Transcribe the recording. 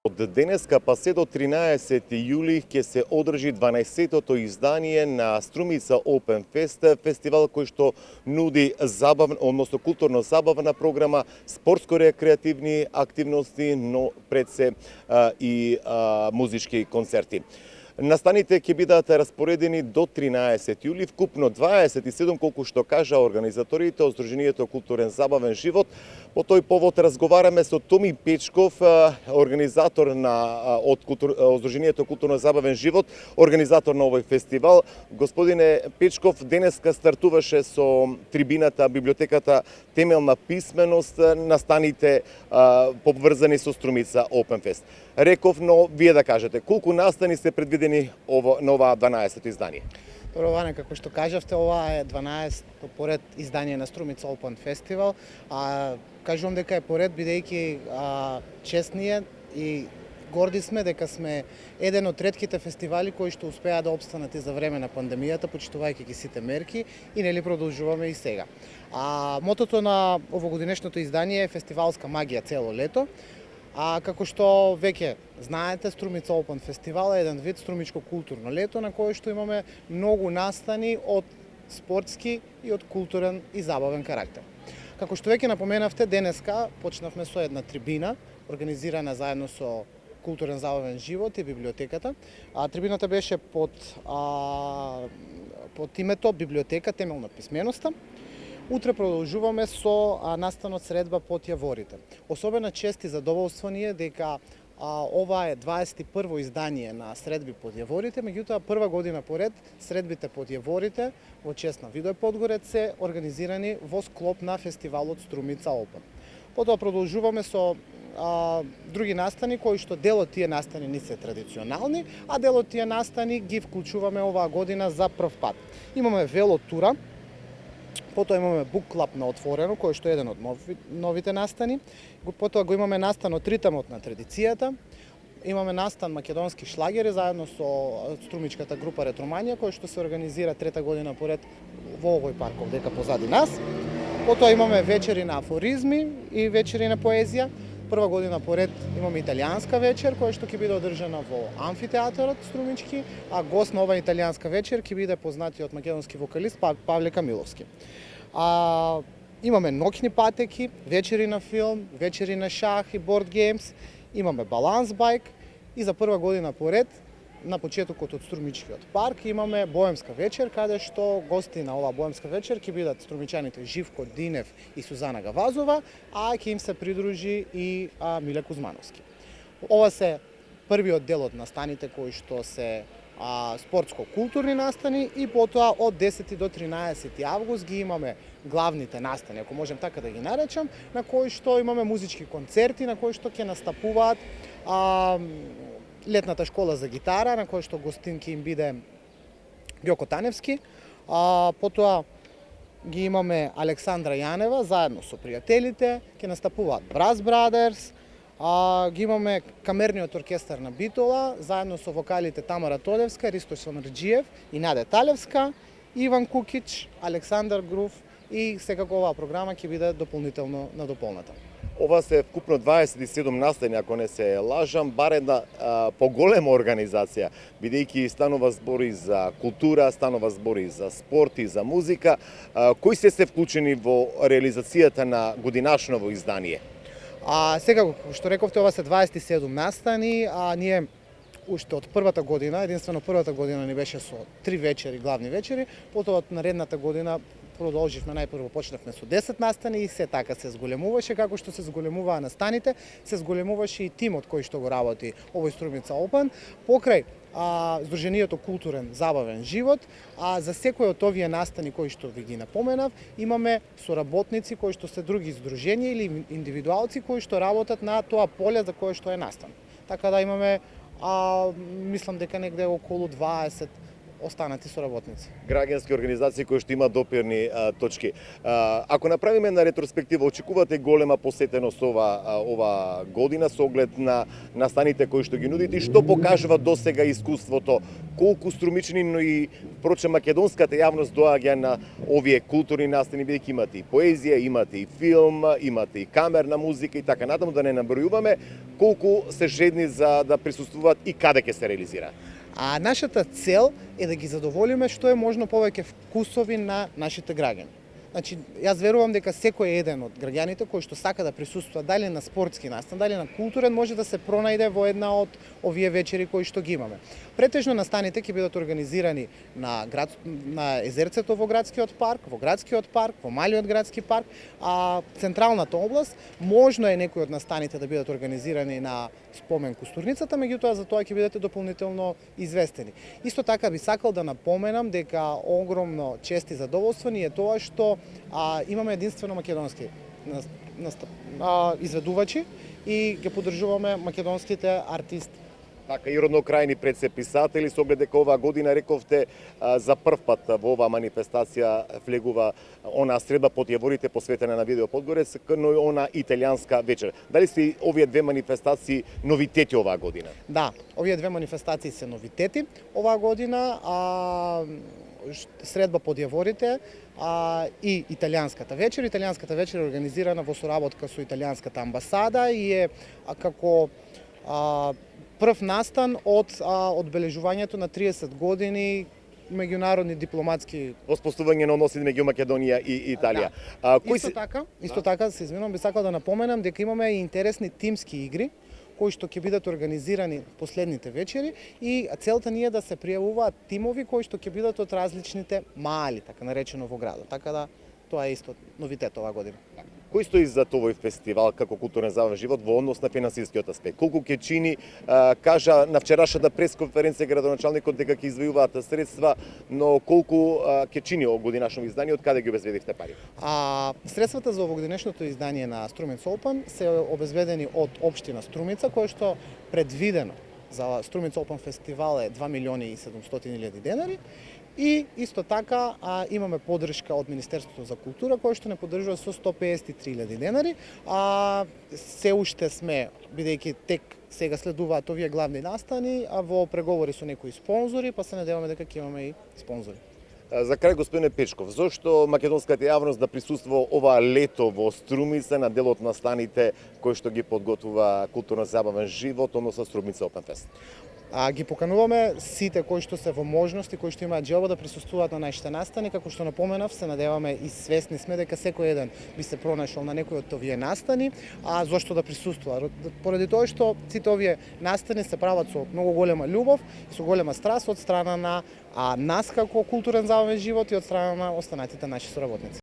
Од денеска па се до 13 јули ќе се одржи 12-тото издание на Струмица Open Fest, фестивал кој што нуди односно културно-забавна програма, спортско-рекреативни активности, но пред се и музички концерти. Настаните ќе бидат распоредени до 13 јули, вкупно 27, колку што кажа организаторите од Сдруженијето Културен забавен живот. По тој повод разговараме со Томи Печков, организатор од Сдруженијето Културно забавен живот, организатор на овој фестивал. Господине Печков, денеска стартуваше со трибината, библиотеката Темелна писменост, настаните поврзани со Струмица Open Fest. Реков, но вие да кажете, колку настани се предвидени на ова 12-то издание? Добро, Ване, како што кажавте, ова е 12-то поред издание на Струмица Open Festival. Кажувам дека е поред, бидејќи честније и горди сме дека сме еден од ретките фестивали кои што успеа да опстанат и за време на пандемијата, почитувајќи ги сите мерки, и нели продолжуваме и сега. Мотото на овогодинешното издание е фестивалска магија цело лето. Како што веќе знаете, Струмица Open Festival е еден вид струмичко културно лето на кое што имаме многу настани од спортски и од културен и забавен карактер. Како што веќе напоменавте, денеска почнавме со една трибина, организирана заедно со Културен забавен живот и библиотеката. Трибината беше под името Библиотека Темелна писменоста. Утре продолжуваме со настанот Средба под јаворите. Особена чест и задоволство ни е дека ова е 21-во издание на Средби под јаворите, меѓутоа прва година поред Средбите под јаворите во чест на Видој Подгорец се организирани во склоп на фестивалот Струмица Open. Потоа продолжуваме со други настани кои што дел од тие настани не се традиционални, а дел од тие настани ги вклучуваме оваа година за прв пат. Имаме велотура, потоа имаме бук клаб на отворено, кој што е еден од новите настани. Потоа го имаме настан од ритамот на традицијата. Имаме настан македонски шлагери заедно со струмичката група Ретроманија, кој што се организира трета година поред во овој парк овдека позади нас. Потоа имаме вечери на афоризми и вечери на поезија. Прва година поред имаме италијанска вечер, која што ќе биде одржана во амфитеатарот Струмички, а гост на оваа италијанска вечер ќе биде познатиот македонски вокалист Павле Камиловски. Имаме ноќни патеки, вечери на филм, вечери на шах и борд геймс, имаме баланс байк и за прва година поред на почетокот од Струмичкиот парк имаме боемска вечер, каде што гости на оваа боемска вечер ќе бидат струмичаните Живко Динев и Сузана Гавазова, а ќе им се придружи и Миле Кузмановски. Ова се првиот дел од настаните кои што се спортско-културни настани и потоа од 10 до 13 август ги имаме главните настани, ако можем така да ги наречам, на кои што имаме музички концерти, на кои што ќе настапуваат летната школа за гитара, на која што гостин ќе им биде Ѓоко Таневски. Потоа ги имаме Александра Јанева заедно со пријателите, ќе настапуваат Brass Brothers. Ги имаме камерниот оркестар на Битола, заедно со вокалите Тамара Тодевска, Ристо Сонрџиев и Наде Талевска, Иван Кукич, Александар Грув и секако оваа програма ќе биде дополнително надополната. Ова се вкупно 27 настани, ако не се лажам, бар една поголема организација, бидејќи станува збори за култура, станува збори за спорт и за музика. Кои се вклучени во реализацијата на годинашново издание? Сега, што рековте, ова се 27 настани, ние уште од првата година, единствено првата година ни беше со 3 вечери, главни вечери, потоа од наредната година продолживме, најпрво почнавме со 10 настани и се така се зголемуваше, како што се зголемуваа настаните, се зголемуваше и тимот кој што го работи овој Струмица Open, покрај Сдруженијето Културен забавен живот, за секој од овие настани кои што ви ги напоменав, имаме соработници кои што се други здруженија или индивидуалци кои што работат на тоа поле за кое што е настан. Така да имаме, мислам дека негде околу 20 останати соработници. Граѓански организации кои што имаат допирни точки. Ако направиме на ретроспектива, очекувате голема посетеност ова година со оглед на настаните кои што ги нудите и што покажува досега искуството, колку струмични, но и впрочем македонската јавност доаѓа на овие културни настани, бидејќи имате и поезија, имате и филм, имате и камерна музика и така натаму, да не набројуваме колку се жедни за да присуствуваат и каде ќе се реализира. А нашата цел е да ги задоволиме што е можно повеќе вкусови на нашите граѓани. Значи, јас верувам дека секој еден од граѓаните кој што сака да присуствува дали на спортски настан, дали на културен, може да се пронајде во една од овие вечери кои што ги имаме. Претежно настаните ќе бидат организирани на езерцето во градскиот парк, во малиот градски парк, а централната област можно е некои од настаните да бидат организирани на спомен кустурницата, меѓутоа за тоа ќе бидете дополнително известени. Исто така би сакал да напоменам дека огромно чест и задоволство ни е тоа што имаме единствено македонски изведувачи и ги поддржуваме македонските артисти. Така и роднокрајни предсеписатели, со оглед дека оваа година рековте за прв пат во оваа манифестација влегува она средба под јаворите посветена на Видео Подгорец, но и она италијанска вечер. Дали се овие две манифестации новитети оваа година? Да, овие две манифестации се новитети оваа година. Средба под јаворите и италијанската вечер. Италијанската вечер е организирана во соработка со италијанската амбасада и е како прв настан од одбележувањето на 30 години меѓународни дипломатски воспоставување на односи меѓу Македонија и Италија. Да. Исто така, се извинувам, би сакал да напоменам дека имаме и интересни тимски игри кои што ќе бидат организирани последните вечери и целта ни е да се пријавуваат тимови кои што ќе бидат од различните мали, така наречено во градот. Така да тоа е исто новитет оваа година. Кој стои за овој фестивал како културен забавен живот во однос на финансискиот аспект? Колку ќе чини, кажа на вчерашната пресконференција градоначалникот дека ќе извојуваат средства, но колку ќе чини овогодинашно издание, од каде ги обезбедивте пари? Средствата за овогодинешното издание на Струмица Open се обезбедени од општина Струмица, кој што предвидено за Струмица Open фестивал е 2.700.000 денари. И исто така имаме поддршка од Министерството за култура кој што не поддржува со 153.000 денари. Се уште сме, бидејќи тек сега следуваат овие главни настани, во преговори со некои спонзори, па се надеваме дека ќе имаме и спонзори. За крај, господине Печков, зошто македонската јавност да присуствува ова лето во Струмица на дел од настаните кои што ги подготвува културно забавен живот, односно Струмица Open Fest? Ги покануваме сите кои што се во можности, кои што имаат желба да присуствуваат на нашите настани, како што напоменав, се надеваме и свесни сме дека секој еден би се пронаšол на некој од овие настани, зошто да присуствува? Поради тоа што сите овие настани се прават со многу голема љубов и со голема страст од страна на нас како културен забавен живот и од страна на останатите наши соработници.